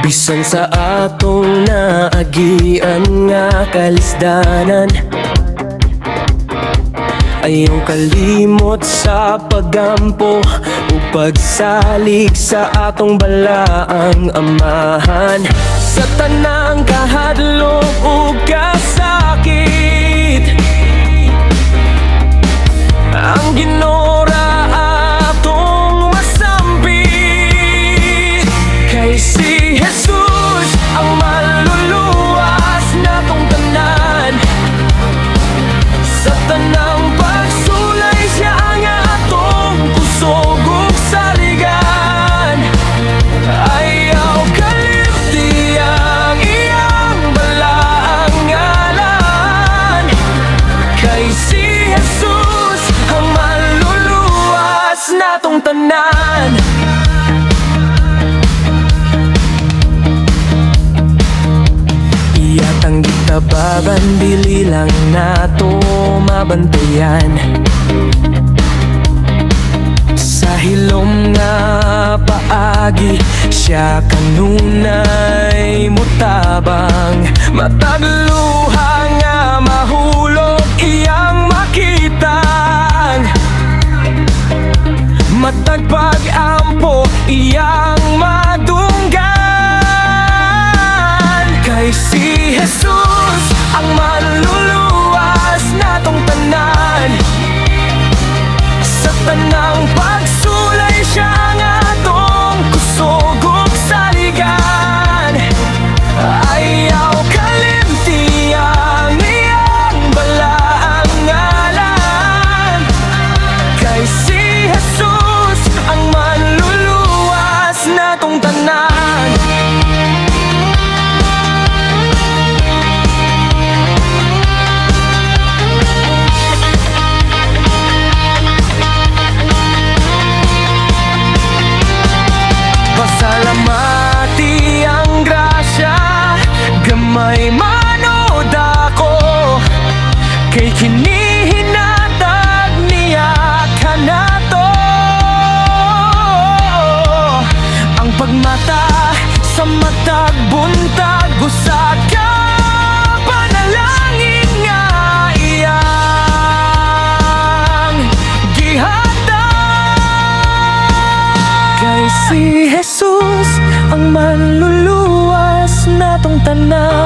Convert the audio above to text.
Bisan sa atong naagian nga kalisdanan, ayaw kalimot sa paggampo o pagsalig sa atong balaang amahan. Sa tanang kahadlok o kasakit, ang ginora atong masampit. Kay si Jesus ang maluluwas natong tanan. Sa tanang pagsulay siya ang atong kusog ug saligan. Ayaw kalimti ang iyang balaang ngalan. Kay si Jesus ang maluluwas natong tanan. Iyatang gitababan, dili lang nato mabantayan. Sa hilom nga paagi, siya kanunay mutabang. Matag luha nga mahulog iyang makitang. Matag pag-ampo iyang madunggan. Kay si Jesus ang manluluwas natong tanan. Sa tanang pagsulay siya ang atong kusog ug saligan. Ayaw kalimti ang iyang balaang ngalan. Kay si Jesus ang manluluwas natong tanan. Pasalamati ang grasya, gamay manod ako. Kay kinihinatag niya kanato. Ang pagmata sa matag buntag usad ka panalangin nga iyang gihatag. Kay si Jesus ang manluluwas natong tanan.